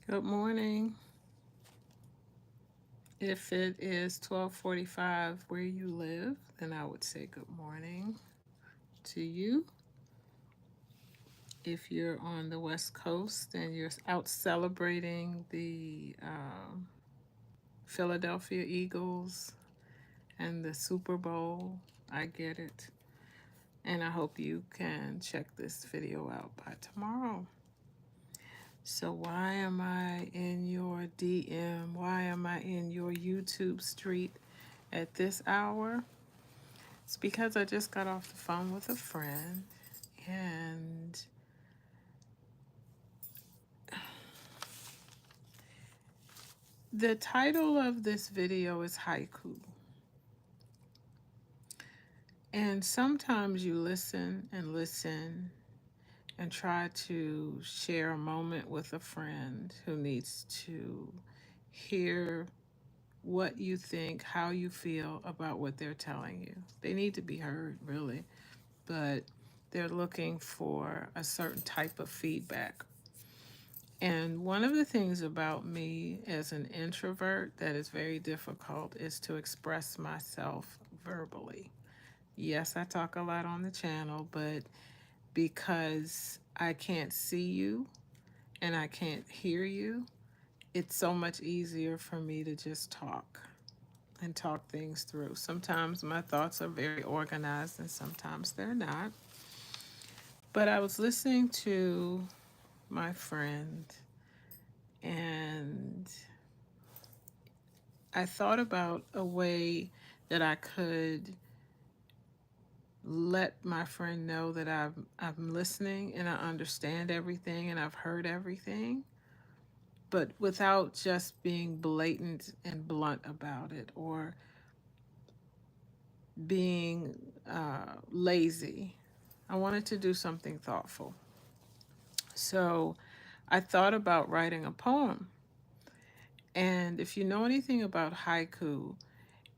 Good morning. If it is 12:45 where you live, then I would say good morning to you. If you're on the West Coast and you're out celebrating the Philadelphia Eagles and the Super Bowl, I get it. And I hope you can check this video out by tomorrow. So, why am I in your DM? Why am I in your YouTube street at this hour? It's because I just got off the phone with a friend, and the title of this video is Haiku. And sometimes you listen and listen and try to share a moment with a friend who needs to hear what you think, how you feel about what they're telling you. They need to be heard, really, but they're looking for a certain type of feedback. And one of the things about me as an introvert that is very difficult is to express myself verbally. Yes, I talk a lot on the channel, but because I can't see you and I can't hear you, it's so much easier for me to just talk and talk things through. Sometimes my thoughts are very organized and sometimes they're not. But I was listening to my friend and I thought about a way that I could let my friend know that I'm listening and I understand everything and I've heard everything, but without just being blatant and blunt about it or being lazy. I wanted to do something thoughtful. So I thought about writing a poem. And if you know anything about haiku,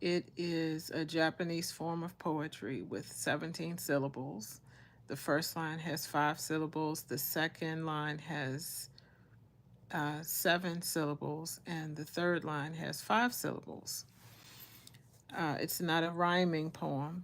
it is a Japanese form of poetry with 17 syllables. The first line has 5 syllables, the second line has 7 syllables, and the third line has 5 syllables. It's not a rhyming poem,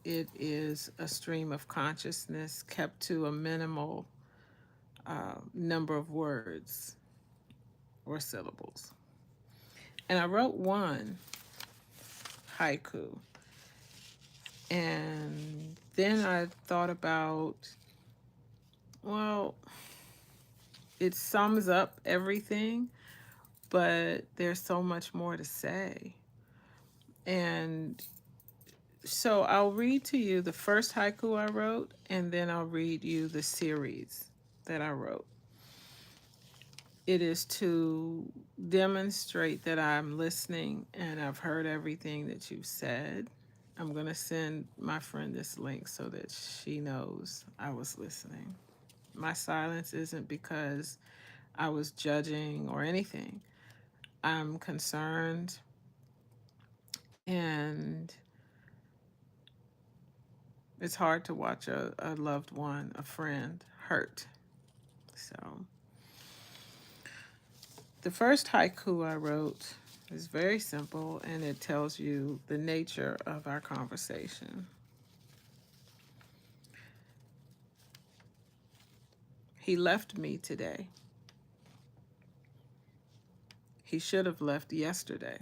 it is a stream of consciousness kept to a minimal number of words or syllables. And I wrote one haiku. And then I thought about, well, it sums up everything, but there's so much more to say. And so I'll read to you the first haiku I wrote, and then I'll read you the series that I wrote. It is to demonstrate that I'm listening and I've heard everything that you've said. I'm going to send my friend this link so that she knows I was listening. My silence isn't because I was judging or anything. I'm concerned and it's hard to watch a loved one, a friend, hurt. So, the first haiku I wrote is very simple and it tells you the nature of our conversation. He left me today. He should have left yesterday,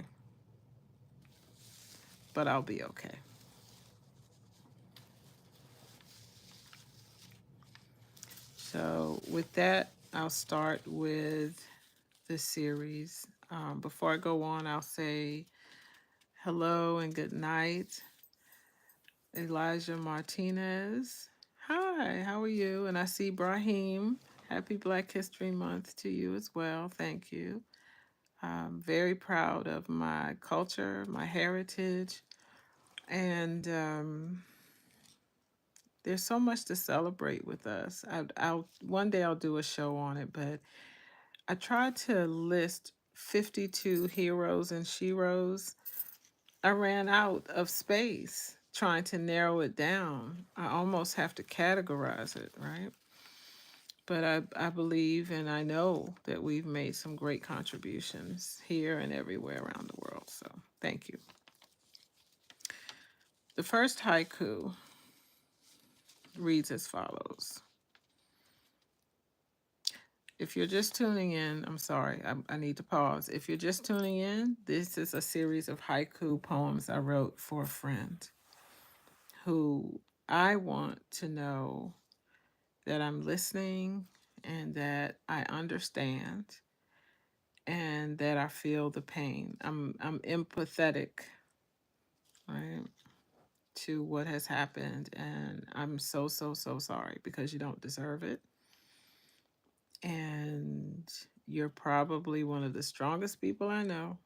but I'll be okay. So, with that, I'll start with the series. Before I go on, I'll say hello and good night, Elijah Martinez. Hi, how are you? And I see Brahim. Happy Black History Month to you as well. Thank you. I'm very proud of my culture, my heritage, and there's so much to celebrate with us. I'll one day I'll do a show on it, but I tried to list 52 heroes and sheroes. I ran out of space trying to narrow it down. I almost have to categorize it, right? But I believe and I know that we've made some great contributions here and everywhere around the world. So thank you. The first haiku reads as follows. If you're just tuning in, I'm sorry, I need to pause. If you're just tuning in, this is a series of haiku poems I wrote for a friend who I want to know that I'm listening and that I understand and that I feel the pain. I'm empathetic, right, to what has happened, and I'm so sorry because you don't deserve it. And you're probably one of the strongest people I know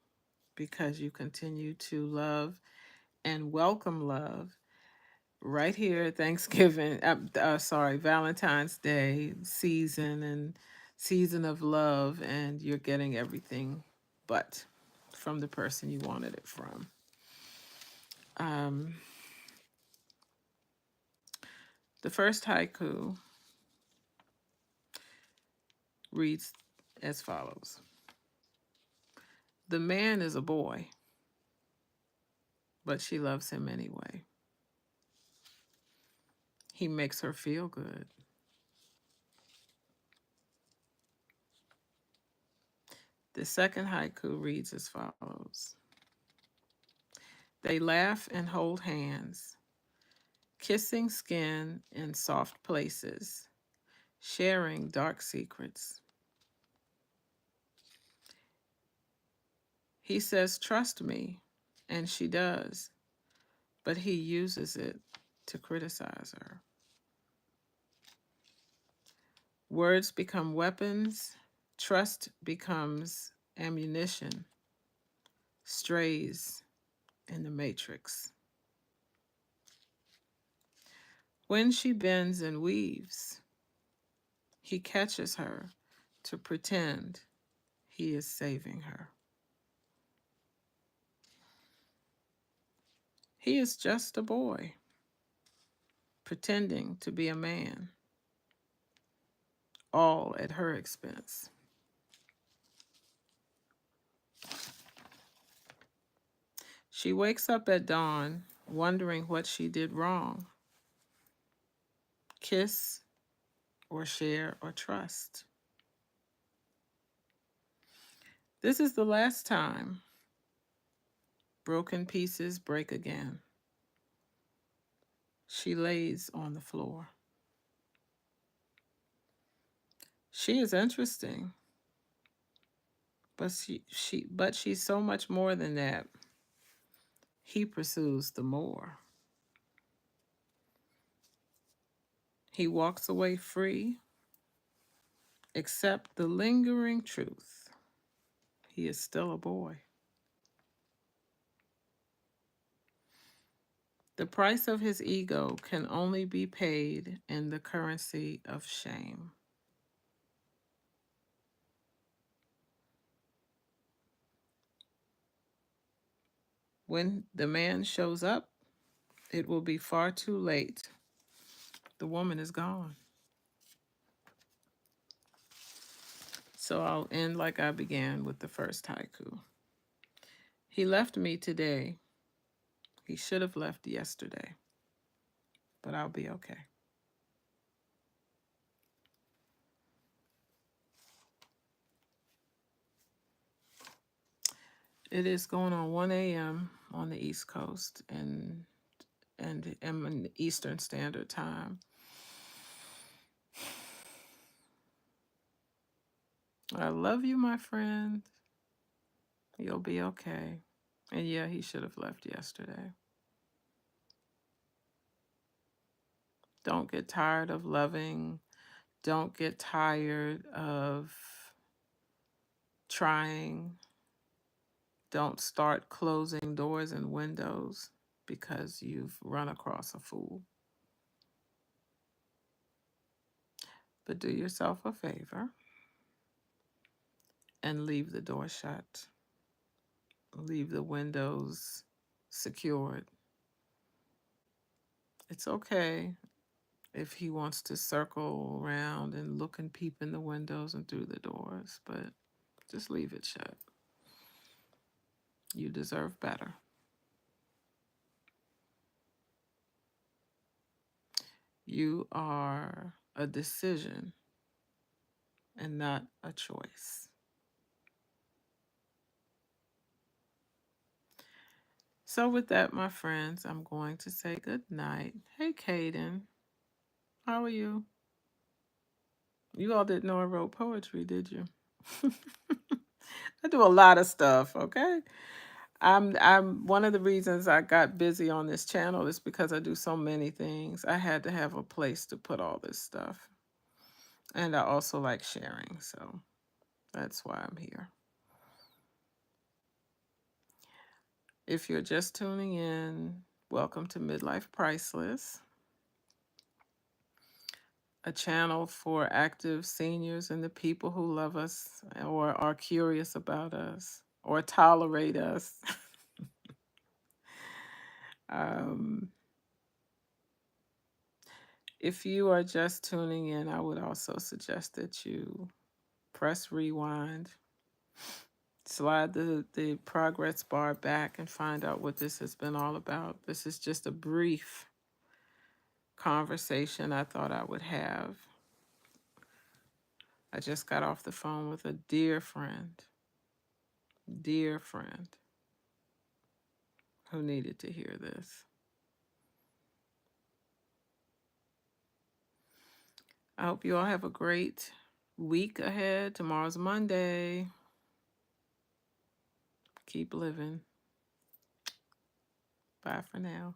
because you continue to love and welcome love right here, Thanksgiving, sorry, Valentine's Day season and season of love, and you're getting everything but from the person you wanted it from. Um, the first haiku reads as follows. The man is a boy, but she loves him anyway. He makes her feel good. The second haiku reads as follows. They laugh and hold hands, kissing skin in soft places, sharing dark secrets. He says, trust me, and she does, but he uses it to criticize her. Words become weapons, trust becomes ammunition, strays in the matrix. When she bends and weaves, he catches her to pretend he is saving her. He is just a boy, pretending to be a man, all at her expense. She wakes up at dawn, wondering what she did wrong. Kiss or share or trust. This is the last time broken pieces break again. She lays on the floor. She is interesting, but she's so much more than that. He pursues the more. He walks away free, except the lingering truth. He is still a boy. The price of his ego can only be paid in the currency of shame. When the man shows up, it will be far too late. The woman is gone. So I'll end like I began with the first haiku. He left me today. He should have left yesterday, but I'll be okay. It is going on 1 a.m. on the East Coast and in Eastern Standard Time. I love you, my friend. You'll be okay. And yeah, he should have left yesterday. Don't get tired of loving. Don't get tired of trying. Don't start closing doors and windows because you've run across a fool. But do yourself a favor and leave the door shut. Leave the windows secured. It's okay if he wants to circle around and look and peep in the windows and through the doors, but just leave it shut. You deserve better. You are a decision and not a choice. So, with that, my friends, I'm going to say good night. Hey, Caden, how are you? You all didn't know I wrote poetry, did you? I do a lot of stuff, okay? I'm one of the reasons I got busy on this channel is because I do so many things. I had to have a place to put all this stuff. And I also like sharing, so that's why I'm here. If you're just tuning in, welcome to Midlife Priceless, a channel for active seniors and the people who love us or are curious about us or tolerate us. um, if you are just tuning in, I would also suggest that you press rewind, slide the progress bar back, and find out what this has been all about. This is just a brief conversation I thought I would have. I just got off the phone with a dear friend who needed to hear this. I hope you all have a great week ahead. Tomorrow's Monday. Keep living. Bye for now.